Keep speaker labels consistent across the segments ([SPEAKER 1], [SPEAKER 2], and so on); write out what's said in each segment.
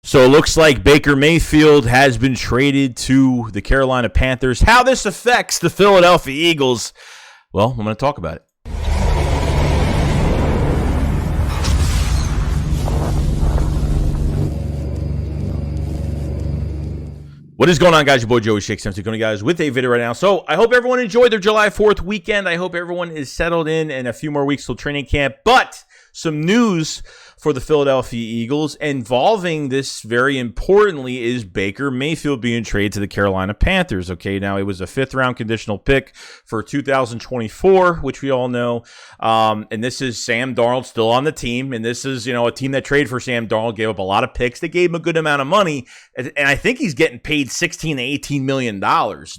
[SPEAKER 1] So it looks like Baker Mayfield has been traded to the Carolina Panthers. How this affects the Philadelphia Eagles, well, I'm going to talk about it. What is going on, guys? Your boy Joey SHAKESQUAD coming, guys, with a video right now. So I hope everyone enjoyed their July 4th weekend. I hope everyone is settled in and a few more weeks till training camp. But some news for the Philadelphia Eagles involving this, very importantly, is Baker Mayfield being traded to the Carolina Panthers. Okay, now it was a 5th-round conditional pick for 2024, which we all know. And this is Sam Darnold still on the team. And this is, a team that traded for Sam Darnold, gave up a lot of picks. They gave him a good amount of money. And I think he's getting paid $16 to $18 million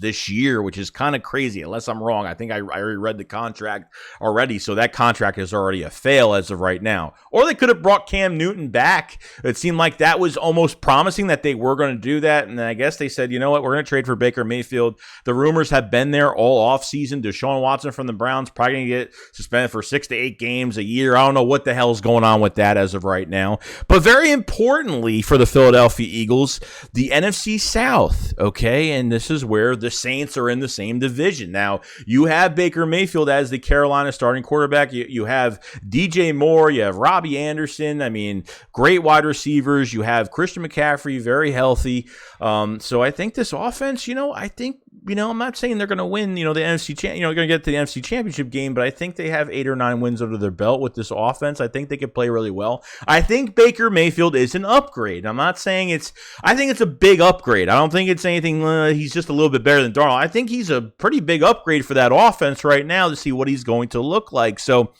[SPEAKER 1] this year, which is kind of crazy, unless I'm wrong. I think I already read the contract already, so that contract is already a fail as of right now. Or they could have brought Cam Newton back. It seemed like that was almost promising that they were going to do that, and then I guess they said, you know what, we're going to trade for Baker Mayfield. The rumors have been there all offseason. Deshaun Watson from the Browns probably going to get suspended for 6 to 8 games a year. I don't know what the hell's going on with that as of right now. But very importantly for the Philadelphia Eagles, the NFC South, okay? And this is where the Saints are in the same division. Now, you have Baker Mayfield as the Carolina starting quarterback. You have DJ Moore. You have Robbie Anderson. I mean, great wide receivers. You have Christian McCaffrey, very healthy. So I think this offense, I'm not saying they're going to win, the NFC, going to get to the NFC Championship game, but I think they have 8 or 9 wins under their belt with this offense. I think they could play really well. I think Baker Mayfield is an upgrade. I'm not saying I think it's a big upgrade. I don't think it's anything, he's just a little bit better than Darnold. I think he's a pretty big upgrade for that offense right now to see what he's going to look like. So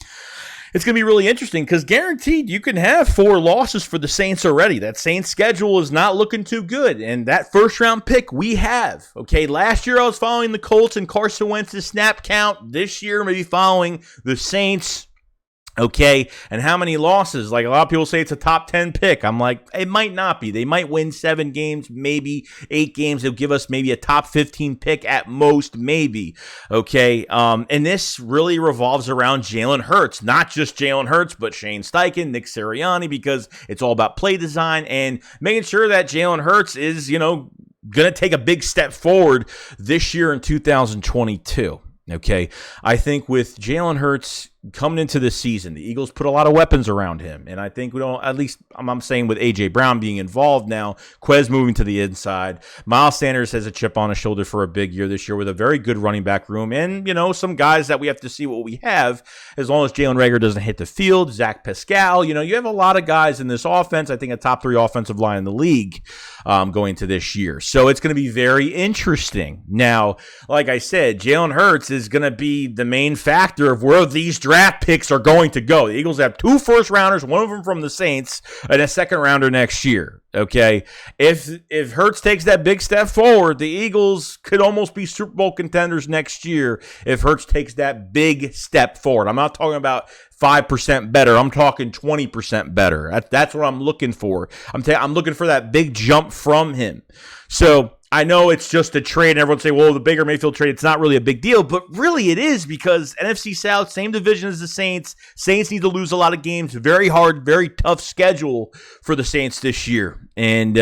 [SPEAKER 1] it's going to be really interesting because guaranteed you can have 4 losses for the Saints already. That Saints schedule is not looking too good. And that first-round pick we have. Okay, last year I was following the Colts and Carson Wentz's snap count. This year maybe following the Saints. Okay, and how many losses? Like a lot of people say it's a top 10 pick. I'm like, it might not be. They might win 7 games, maybe 8 games. They'll give us maybe a top 15 pick at most, maybe. Okay, and this really revolves around Jalen Hurts. Not just Jalen Hurts, but Shane Steichen, Nick Sirianni, because it's all about play design and making sure that Jalen Hurts is, going to take a big step forward this year in 2022. Okay, I think with Jalen Hurts coming into this season, the Eagles put a lot of weapons around him. And I think at least I'm saying with A.J. Brown being involved now, Quez moving to the inside, Miles Sanders has a chip on his shoulder for a big year this year with a very good running back room. And, some guys that we have to see what we have as long as Jalen Reagor doesn't hit the field, Zach Pascal. You have a lot of guys in this offense. I think a top 3 offensive line in the league going to this year. So it's going to be very interesting. Now, like I said, Jalen Hurts is going to be the main factor of where these draft picks are going to go. The Eagles have 2 first-rounders, one of them from the Saints, and a second-rounder next year, okay? If Hurts takes that big step forward, the Eagles could almost be Super Bowl contenders next year if Hurts takes that big step forward. I'm not talking about 5% better. I'm talking 20% better. That's what I'm looking for. I'm looking for that big jump from him. So I know it's just a trade, and everyone say, well, the Baker Mayfield trade, it's not really a big deal, but really it is because NFC South, same division as the Saints. Saints need to lose a lot of games. Very hard, very tough schedule for the Saints this year. And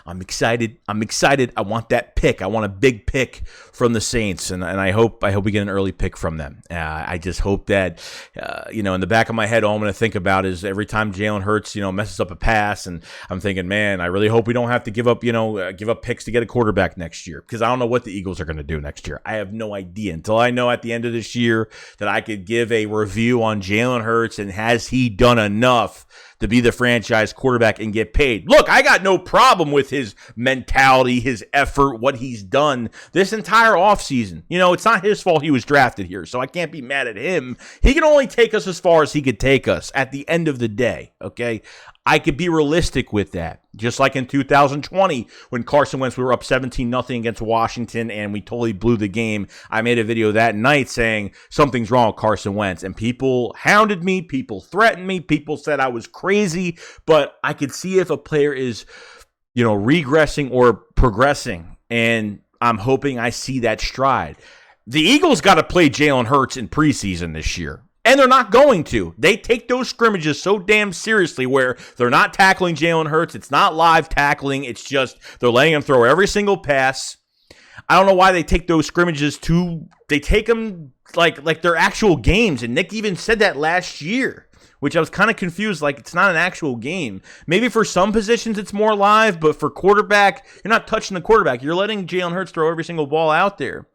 [SPEAKER 1] I'm excited. I want that pick. I want a big pick from the Saints, and I hope we get an early pick from them. I just hope that, in the back of my head, all I'm going to think about is every time Jalen Hurts, messes up a pass, and I'm thinking, man, I really hope we don't have to give up picks to get a quarterback next year, because I don't know what the Eagles are going to do next year. I have no idea until I know at the end of this year that I could give a review on Jalen Hurts and has he done enough to be the franchise quarterback and get paid. Look, I got no problem with his mentality, his effort, what he's done this entire offseason. It's not his fault he was drafted here, so I can't be mad at him. He can only take us as far as he could take us at the end of the day, okay? I could be realistic with that. Just like in 2020 when Carson Wentz, we were up 17-0 against Washington and we totally blew the game. I made a video that night saying something's wrong with Carson Wentz, and people hounded me, people threatened me, people said I was crazy, but I could see if a player is, regressing or progressing, and I'm hoping I see that stride. The Eagles got to play Jalen Hurts in preseason this year. And they're not going to. They take those scrimmages so damn seriously where they're not tackling Jalen Hurts. It's not live tackling. It's just they're letting him throw every single pass. I don't know why they take those scrimmages they take them like they're actual games. And Nick even said that last year, which I was kind of confused. Like, it's not an actual game. Maybe for some positions it's more live, but for quarterback, you're not touching the quarterback. You're letting Jalen Hurts throw every single ball out there.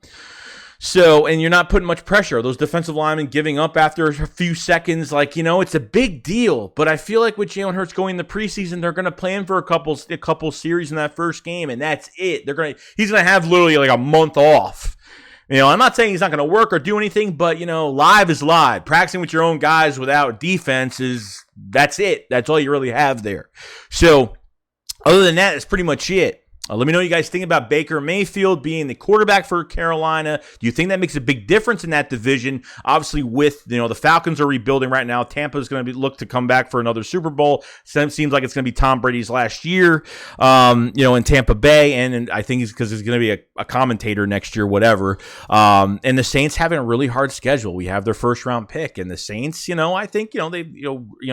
[SPEAKER 1] So, and you're not putting much pressure. Those defensive linemen giving up after a few seconds, it's a big deal. But I feel like with Jalen Hurts going in the preseason, they're going to plan for a couple series in that first game, and that's it. He's going to have literally like a month off. I'm not saying he's not going to work or do anything, but, live is live. Practicing with your own guys without defense that's it. That's all you really have there. So, other than that, it's pretty much it. Let me know what you guys think about Baker Mayfield being the quarterback for Carolina. Do you think that makes a big difference in that division? Obviously, with the Falcons are rebuilding right now. Tampa is going to look to come back for another Super Bowl. Seems like it's going to be Tom Brady's last year, in Tampa Bay, and I think it's because he's going to be a commentator next year, whatever. And the Saints having a really hard schedule. We have their first round pick, and the Saints, I think they,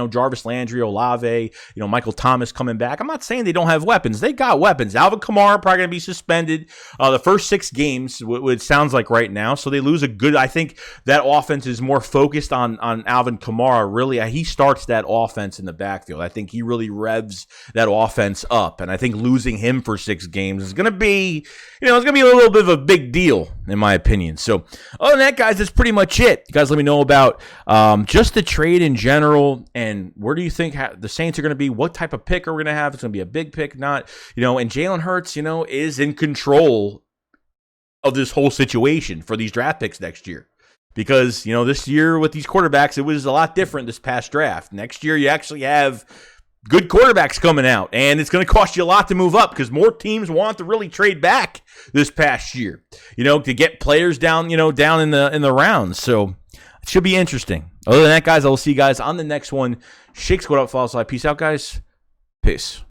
[SPEAKER 1] Jarvis Landry, Olave, Michael Thomas coming back. I'm not saying they don't have weapons. They got weapons. Alvin Kamara probably going to be suspended the first 6 games, what it sounds like right now. So they lose I think that offense is more focused on Alvin Kamara. Really, he starts that offense in the backfield. I think he really revs that offense up. And I think losing him for 6 games is going to be, it's going to be a little bit of a big deal, in my opinion. So other than that, guys, that's pretty much it. You guys let me know about just the trade in general, and where do you think the Saints are going to be? What type of pick are we going to have? It's going to be a big pick, not, and Jalen Hurts, is in control of this whole situation for these draft picks next year. Because, this year with these quarterbacks, it was a lot different this past draft. Next year, you actually have good quarterbacks coming out, and it's going to cost you a lot to move up because more teams want to really trade back this past year, to get players down, down in the rounds. So it should be interesting. Other than that, guys, I will see you guys on the next one. Shake Squad up, follow us. Peace out, guys. Peace.